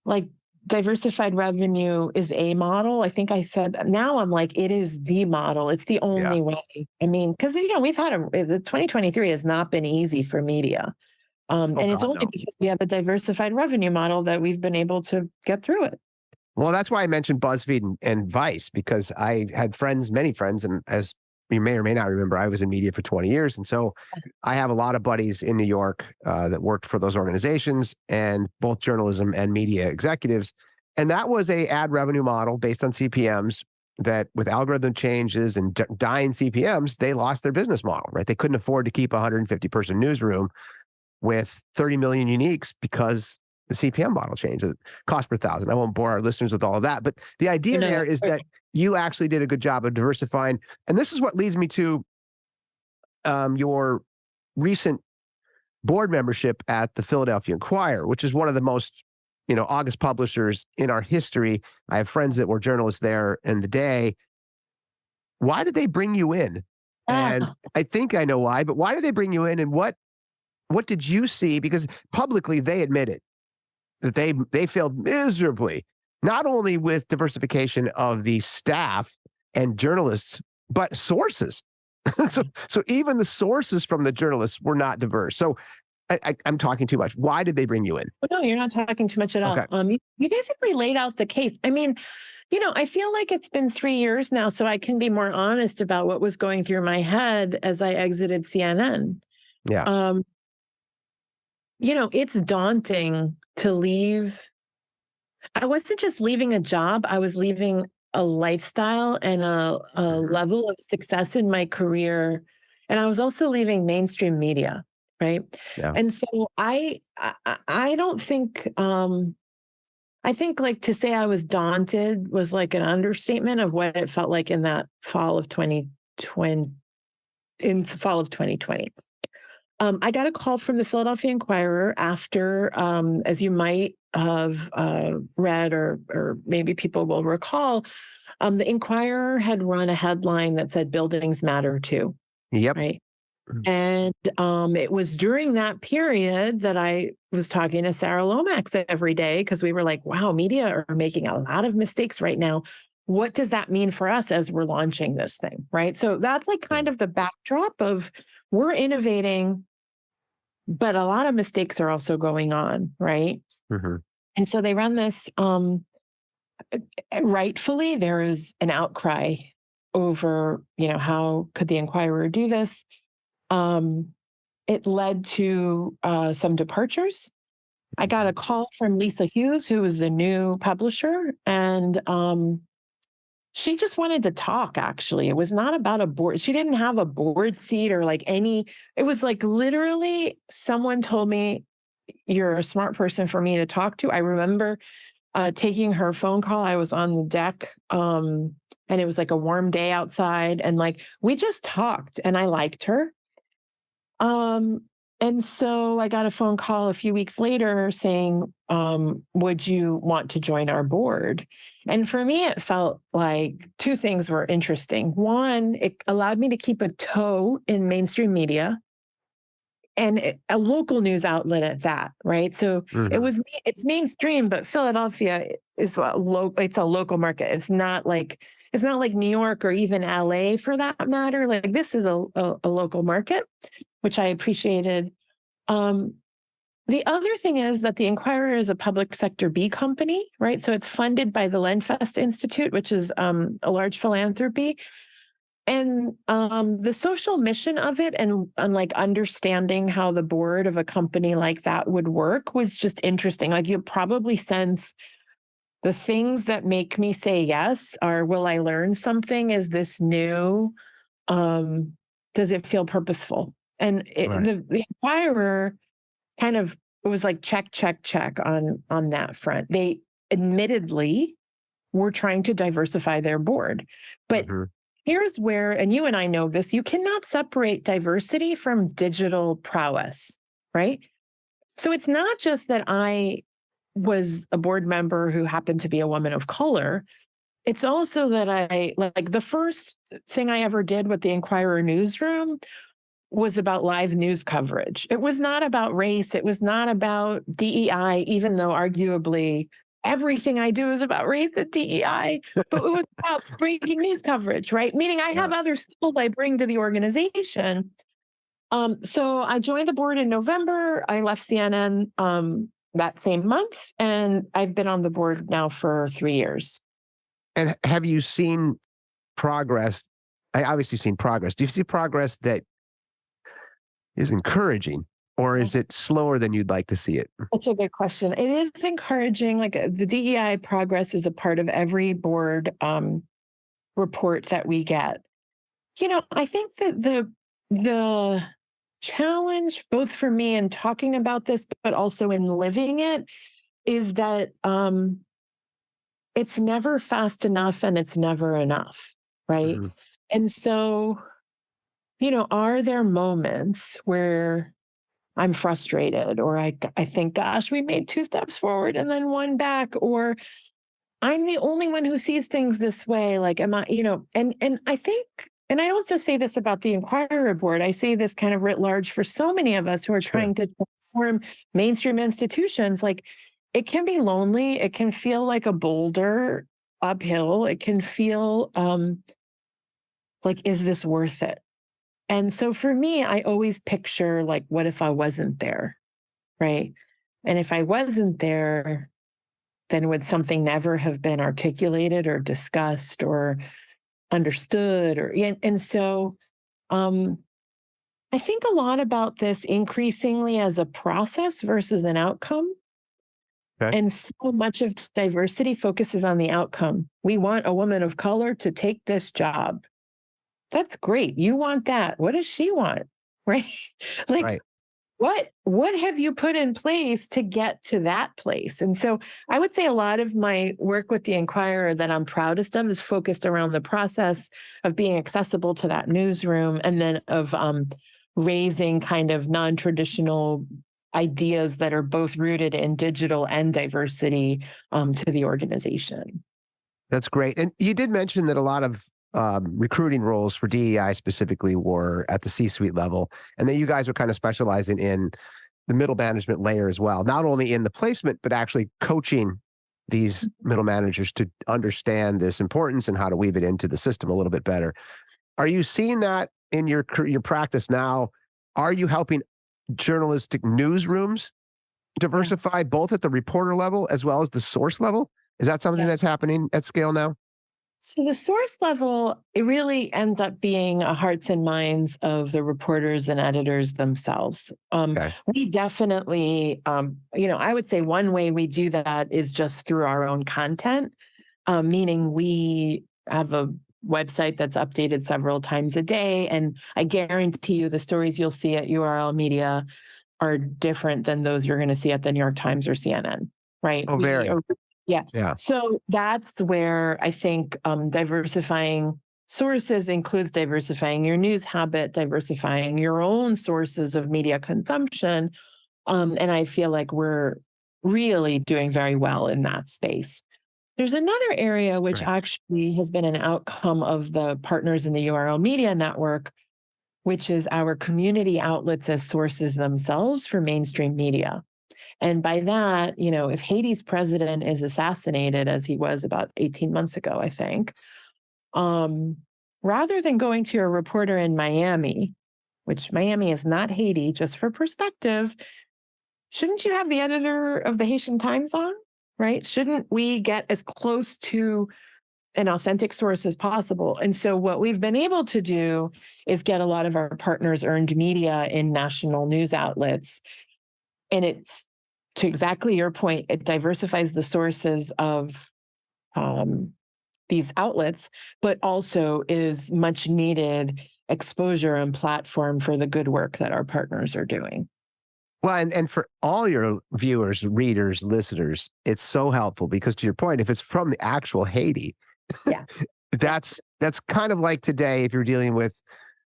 like, diversified revenue is a model. I think I said that. Now I'm like, it is the model. It's the only way. Because we've had the 2023 has not been easy for media. It's only because we have a diversified revenue model that we've been able to get through it. Well, that's why I mentioned BuzzFeed and Vice, because I had many friends, and as you may or may not remember, I was in media for 20 years. And so I have a lot of buddies in New York that worked for those organizations, and both journalism and media executives. And that was a ad revenue model based on CPMs that, with algorithm changes and dying CPMs, they lost their business model, right? They couldn't afford to keep a 150-person newsroom with 30 million uniques because the CPM model changed, the cost per thousand. I won't bore our listeners with all of that, but the idea there is that you actually did a good job of diversifying. And this is what leads me to your recent board membership at the Philadelphia Inquirer, which is one of the most, august publishers in our history. I have friends that were journalists there in the day. Why did they bring you in? And I think I know why, but why did they bring you in, and what did you see? Because publicly they admitted that they failed miserably, not only with diversification of the staff and journalists, but sources. So even the sources from the journalists were not diverse. So I'm talking too much. Why did they bring you in? Oh, no, you're not talking too much at all. Okay. You basically laid out the case. I mean, I feel like it's been 3 years now, so I can be more honest about what was going through my head as I exited CNN. Yeah. It's daunting to leave. I wasn't just leaving a job, I was leaving a lifestyle and a level of success in my career. And I was also leaving mainstream media, right? Yeah. And so I don't think I think like to say I was daunted was like an understatement of what it felt like in that fall of 2020. I got a call from the Philadelphia Inquirer after, as you might have read, or maybe people will recall, the Inquirer had run a headline that said "Buildings Matter Too." Yep. Right. And it was during that period that I was talking to Sarah Lomax every day, because we were like, wow, media are making a lot of mistakes right now. What does that mean for us as we're launching this thing? Right. So that's like kind of the backdrop of we're innovating, but a lot of mistakes are also going on. Right. Mm-hmm. And so they run this, rightfully, there is an outcry over, how could the Inquirer do this? It led to some departures. I got a call from Lisa Hughes, who was the new publisher, and she just wanted to talk, actually. It was not about a board. She didn't have a board seat or like any, it was like literally someone told me, you're a smart person for me to talk to. I remember taking her phone call. I was on the deck, and it was like a warm day outside, and like we just talked, and I liked her. And so I got a phone call a few weeks later saying, would you want to join our board? And for me, it felt like two things were interesting. One, it allowed me to keep a toe in mainstream media and a local news outlet at that, right? So it's mainstream, but Philadelphia is it's a local market. It's not like New York or even LA for that matter. Like this is a local market, which I appreciated. The other thing is that the Inquirer is a public sector B company, right? So it's funded by the Lenfest Institute, which is a large philanthropy. And the social mission of it and like understanding how the board of a company like that would work was just interesting. Like you probably sense the things that make me say yes are, will I learn something? Is this new? Does it feel purposeful? And the Inquirer kind of, it was like check on that front. They admittedly were trying to diversify their board. But here's where, and you and I know this, you cannot separate diversity from digital prowess, right? So it's not just that I was a board member who happened to be a woman of color. It's also that I, like the first thing I ever did with the Inquirer newsroom was about live news coverage. It was not about race. It was not about DEI, even though arguably everything I do is about race and DEI, but it was about breaking news coverage, right? Meaning I have other skills I bring to the organization. So I joined the board in November. I left CNN that same month, and I've been on the board now for 3 years. And have you seen progress? I obviously seen progress. Do you see progress that is encouraging, or is it slower than you'd like to see it? That's a good question. It is encouraging. Like the DEI progress is a part of every board report that we get. I think that the challenge, both for me in talking about this, but also in living it, is that it's never fast enough and it's never enough, right? And so, are there moments where I'm frustrated, or I think, gosh, we made 2 steps forward and then 1 back, or I'm the only one who sees things this way. Like, am I, and I think, and I also say this about the Inquirer board, I say this kind of writ large for so many of us who are trying to transform mainstream institutions. Like, it can be lonely. It can feel like a boulder uphill. It can feel like, is this worth it? And so for me, I always picture like, what if I wasn't there? Right. And if I wasn't there, then would something never have been articulated or discussed or understood? And so I think a lot about this increasingly as a process versus an outcome. Okay. And so much of diversity focuses on the outcome. We want a woman of color to take this job. That's great. You want that. What does she want? Right? Like, Right. what have you put in place to get to that place? And so I would say a lot of my work with the Inquirer that I'm proudest of is focused around the process of being accessible to that newsroom, and then of raising kind of non-traditional ideas that are both rooted in digital and diversity to the organization. That's great. And you did mention that a lot of recruiting roles for DEI specifically were at the C-suite level, and that you guys are kind of specializing in the middle management layer as well, not only in the placement, but actually coaching these middle managers to understand this importance and how to weave it into the system a little bit better. Are you seeing that in your practice now? Are you helping journalistic newsrooms diversify both at the reporter level as well as the source level? Is that something that's happening at scale now? So the source level, it really ends up being a hearts and minds of the reporters and editors themselves. Okay. We definitely, I would say one way we do that is just through our own content, meaning we have a website that's updated several times a day. And I guarantee you the stories you'll see at URL Media are different than those you're going to see at the New York Times or CNN, right? Oh, very. Yeah. So that's where I think diversifying sources includes diversifying your news habit, diversifying your own sources of media consumption. And I feel like we're really doing very well in that space. There's another area which actually has been an outcome of the partners in the URL Media Network, which is our community outlets as sources themselves for mainstream media. And by that, if Haiti's president is assassinated, as he was about 18 months ago, I think, rather than going to a reporter in Miami, which Miami is not Haiti, just for perspective, shouldn't you have the editor of the Haitian Times on, right? Shouldn't we get as close to an authentic source as possible? And so what we've been able to do is get a lot of our partners earned media in national news outlets. And it's, to exactly your point, it diversifies the sources of these outlets, but also is much needed exposure and platform for the good work that our partners are doing. Well, and for all your viewers, readers, listeners, it's so helpful because, to your point, if it's from the actual Haiti, that's kind of like today, if you're dealing with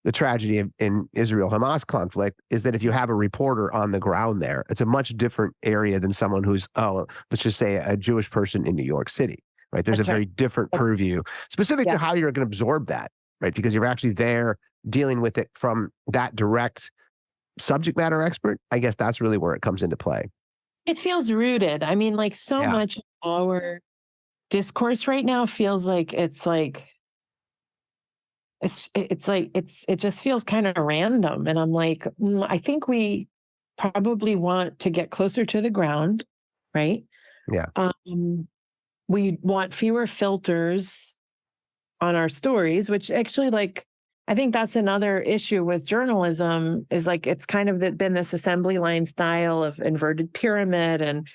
the tragedy in Israel-Hamas conflict, is that if you have a reporter on the ground there, it's a much different area than someone who's, let's just say a Jewish person in New York City, right? There's a very different purview specific to how you're going to absorb that, right? Because you're actually there dealing with it from that direct subject matter expert. I guess that's really where it comes into play. It feels rooted. I mean, like much of our discourse right now feels like it just feels kind of random. And I'm like, I think we probably want to get closer to the ground, right? Yeah. We want fewer filters on our stories, which actually, I think that's another issue with journalism is it's kind of been this assembly line style of inverted pyramid. And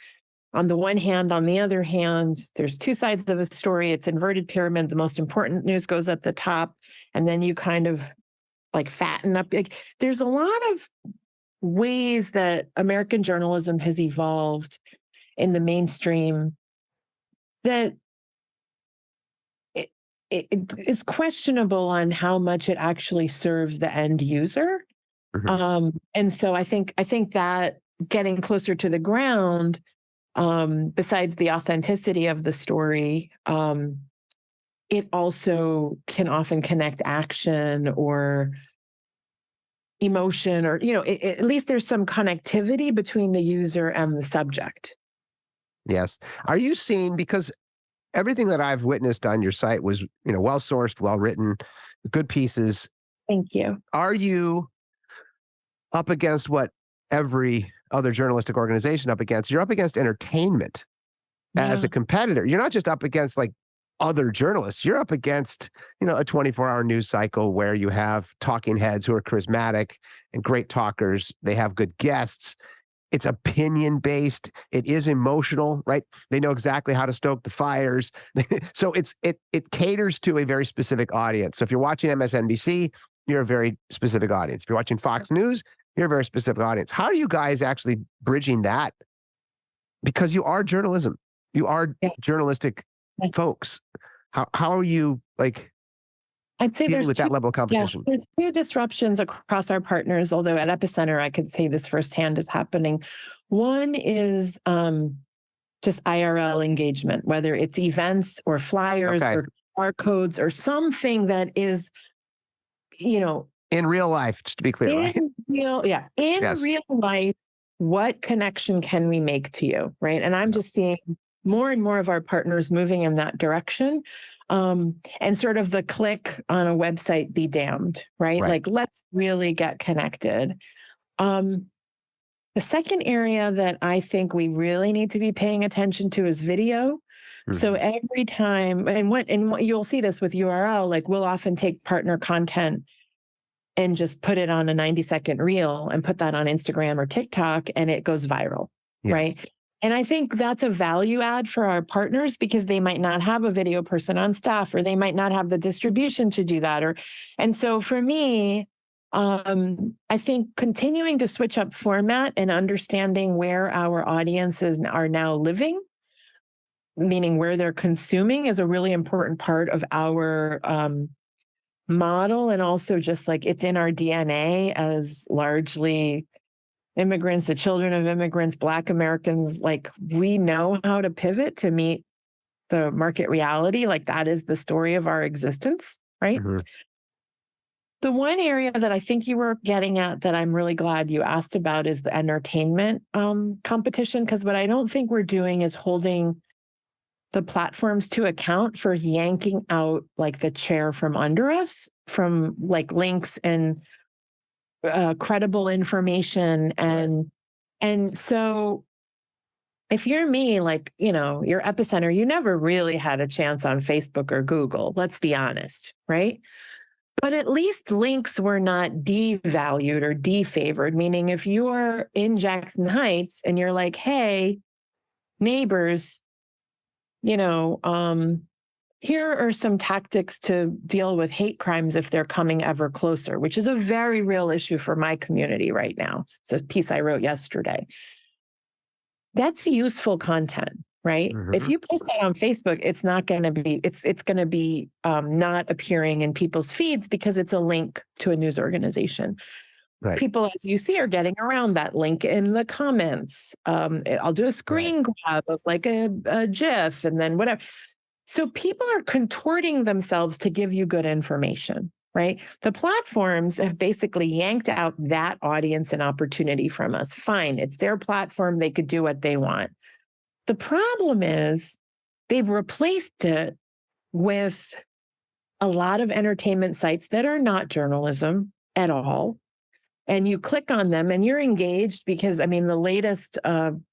on the one hand, on the other hand, there's two sides of the story. It's inverted pyramid. The most important news goes at the top. And then you kind of fatten up. There's a lot of ways that American journalism has evolved in the mainstream that it is questionable on how much it actually serves the end user. Mm-hmm. And so I think that getting closer to the ground, besides the authenticity of the story, it also can often connect action or emotion, or, at least there's some connectivity between the user and the subject. Yes. Are you seeing, because everything that I've witnessed on your site was, well-sourced, well-written, good pieces. Thank you. Are you up against what every other journalistic organization up against? You're up against entertainment as a competitor. You're not just up against like other journalists. You're up against, a 24-hour news cycle where you have talking heads who are charismatic and great talkers. They have good guests. It's opinion based. It is emotional, right? They know exactly how to stoke the fires. So it caters to a very specific audience. So if you're watching MSNBC, you're a very specific audience. If you're watching Fox News, you're a very specific audience. How are you guys actually bridging that? Because you are journalism. You are journalistic folks. How are you I'd say dealing with that level of competition? There's two disruptions across our partners, although at Epicenter, I could say this firsthand is happening. One is just IRL engagement, whether it's events or flyers or QR codes or something that is, in real life, just to be clear, right? Real life, what connection can we make to you, right? And I'm just seeing more and more of our partners moving in that direction. And sort of the click on a website be damned, right? Like, let's really get connected. The second area that I think we really need to be paying attention to is video. Mm-hmm. So every time, and what you'll see this with URL, like we'll often take partner content and just put it on a 90-second reel and put that on Instagram or TikTok, and it goes viral, right? And I think that's a value add for our partners because they might not have a video person on staff, or they might not have the distribution to do that. And so for me, I think continuing to switch up format and understanding where our audiences are now living, meaning where they're consuming, is a really important part of our model. And also just like it's in our DNA as largely immigrants, the children of immigrants, Black Americans, like we know how to pivot to meet the market reality. Like that is the story of our existence, right? Mm-hmm. The one area that I think you were getting at that I'm really glad you asked about is the entertainment competition, because what I don't think we're doing is holding the platforms to account for yanking out like the chair from under us, from like links and credible information. And so if you're me, like, you're Epicenter, you never really had a chance on Facebook or Google, let's be honest, right? But at least links were not devalued or defavored, meaning if you're in Jackson Heights and you're like, hey, neighbors, here are some tactics to deal with hate crimes if they're coming ever closer, which is a very real issue for my community right now. It's a piece I wrote yesterday. That's useful content, right? Mm-hmm. If you post that on Facebook, it's not going to be, it's going to be not appearing in people's feeds because it's a link to a news organization. Right. People, as you see, are getting around that link in the comments. I'll do a screen grab of like a GIF and then whatever. So people are contorting themselves to give you good information, right? The platforms have basically yanked out that audience and opportunity from us. Fine, it's their platform. They could do what they want. The problem is they've replaced it with a lot of entertainment sites that are not journalism at all. And you click on them and you're engaged because, the latest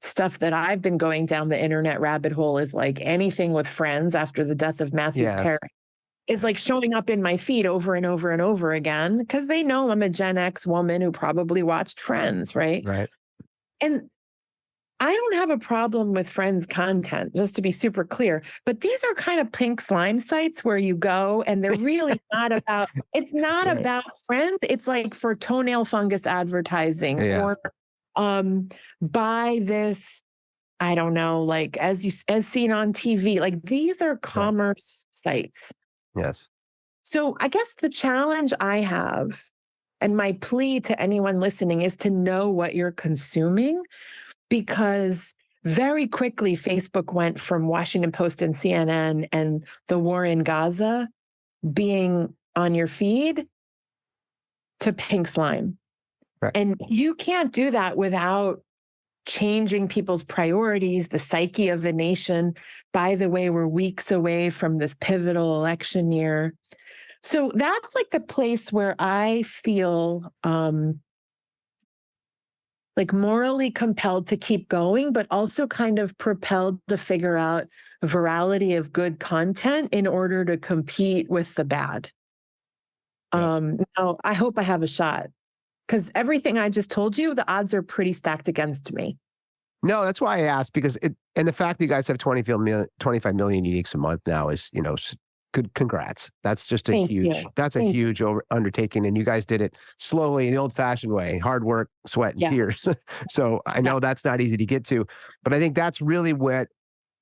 stuff that I've been going down the internet rabbit hole is like anything with Friends after the death of Matthew Perry is like showing up in my feed over and over and over again because they know I'm a Gen X woman who probably watched Friends, right? Right. And I don't have a problem with Friends content, just to be super clear, but these are kind of pink slime sites where you go and they're really not about, it's not about Friends. It's like for toenail fungus advertising or buy this, I don't know, like as seen on TV, like these are commerce sites. Yes. So I guess the challenge I have and my plea to anyone listening is to know what you're consuming. Because very quickly, Facebook went from Washington Post and CNN and the war in Gaza being on your feed to pink slime. Right. And you can't do that without changing people's priorities, the psyche of the nation. By the way, we're weeks away from this pivotal election year. So that's like the place where I feel like morally compelled to keep going, but also kind of propelled to figure out a virality of good content in order to compete with the bad. Now, I hope I have a shot, because everything I just told you, the odds are pretty stacked against me. No, that's why I asked, because and the fact that you guys have 25 million uniques a month now is, good. Congrats. That's just a Thank huge, you. that's a Thank huge undertaking. And you guys did it slowly in the old fashioned way, hard work, sweat and Yeah. tears. So I know that's not easy to get to, but I think that's really what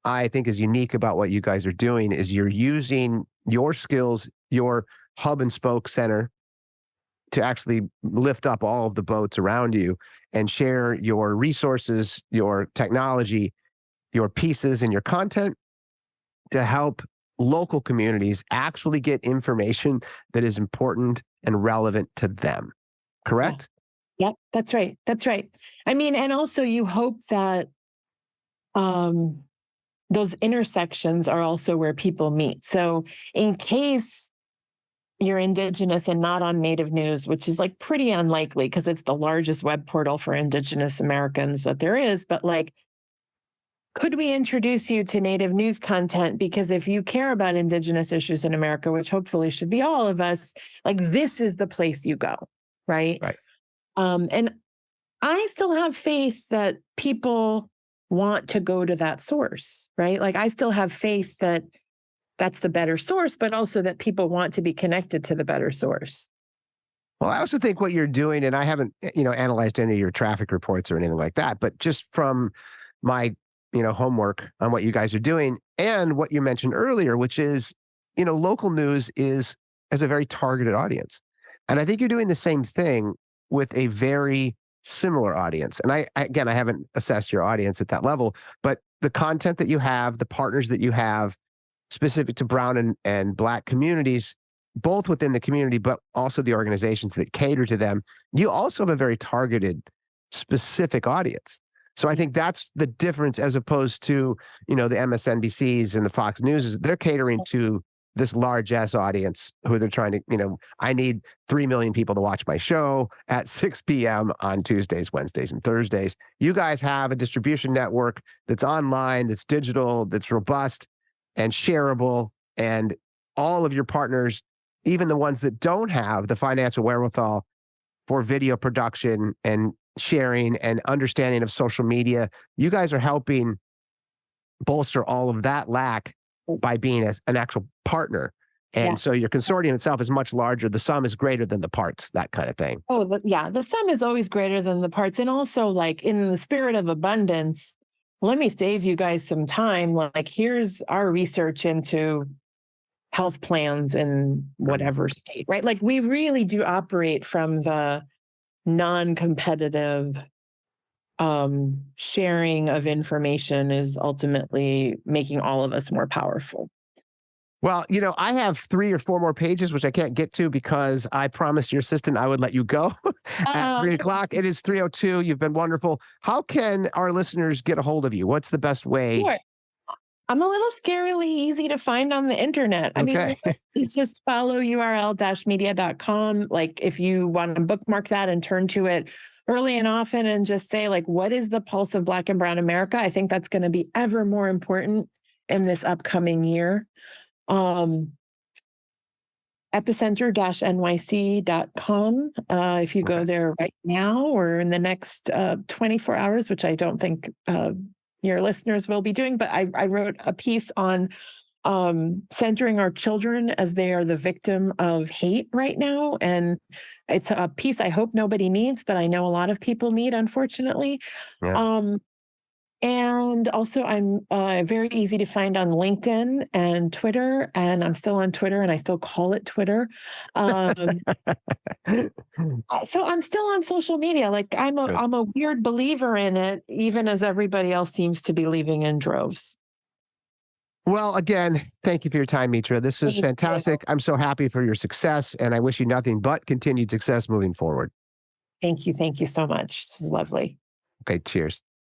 I think is unique about what you guys are doing is you're using your skills, your hub and spoke center to actually lift up all of the boats around you and share your resources, your technology, your pieces, and your content to help local communities actually get information that is important and relevant to them. Correct? Yep, that's right. That's right. I mean, and also you hope that those intersections are also where people meet. So in case you're Indigenous and not on Native News, which is like pretty unlikely because it's the largest web portal for Indigenous Americans that there is, but like, could we introduce you to Native News content? Because if you care about Indigenous issues in America, which hopefully should be all of us, like this is the place you go, right? Right. And I still have faith that people want to go to that source, right? Like I still have faith that that's the better source, but also that people want to be connected to the better source. Well, I also think what you're doing, and I haven't, analyzed any of your traffic reports or anything like that, but just from my, homework on what you guys are doing and what you mentioned earlier, which is, local news has a very targeted audience. And I think you're doing the same thing with a very similar audience. And I haven't assessed your audience at that level, but the content that you have, the partners that you have specific to brown and black communities, both within the community, but also the organizations that cater to them, you also have a very targeted, specific audience. So I think that's the difference as opposed to, the MSNBCs and the Fox News is they're catering to this large ass audience who they're trying to, I need 3 million people to watch my show at 6 p.m. on Tuesdays, Wednesdays, and Thursdays. You guys have a distribution network that's online, that's digital, that's robust and shareable. And all of your partners, even the ones that don't have the financial wherewithal for video production and sharing and understanding of social media, you guys are helping bolster all of that lack by being an actual partner. And so your consortium itself is much larger. The sum is greater than the parts, that kind of thing. Oh, the sum is always greater than the parts. And also, like in the spirit of abundance, let me save you guys some time. Like, here's our research into health plans in whatever state, right? Like, we really do operate from the non-competitive sharing of information is ultimately making all of us more powerful. Well, I have 3 or 4 more pages, which I can't get to because I promised your assistant I would let you go at 3 o'clock. It is 3:02. You've been wonderful. How can our listeners get a hold of you? What's the best way? Sure. I'm a little scarily easy to find on the internet. I mean, it's just follow url-media.com. Like if you want to bookmark that and turn to it early and often and just say like, what is the pulse of Black and Brown America? I think that's going to be ever more important in this upcoming year. Epicenter-NYC.com. If you go there right now or in the next 24 hours, which I don't think your listeners will be doing, but I wrote a piece on centering our children as they are the victim of hate right now. And it's a piece I hope nobody needs, but I know a lot of people need, unfortunately. Yeah. And also, I'm very easy to find on LinkedIn and Twitter, and I'm still on Twitter, and I still call it Twitter. So I'm still on social media. Like I'm a weird believer in it, even as everybody else seems to be leaving in droves. Well, again, thank you for your time, Mitra. This is fantastic. I'm so happy for your success, and I wish you nothing but continued success moving forward. Thank you. Thank you so much. This is lovely. Okay, cheers.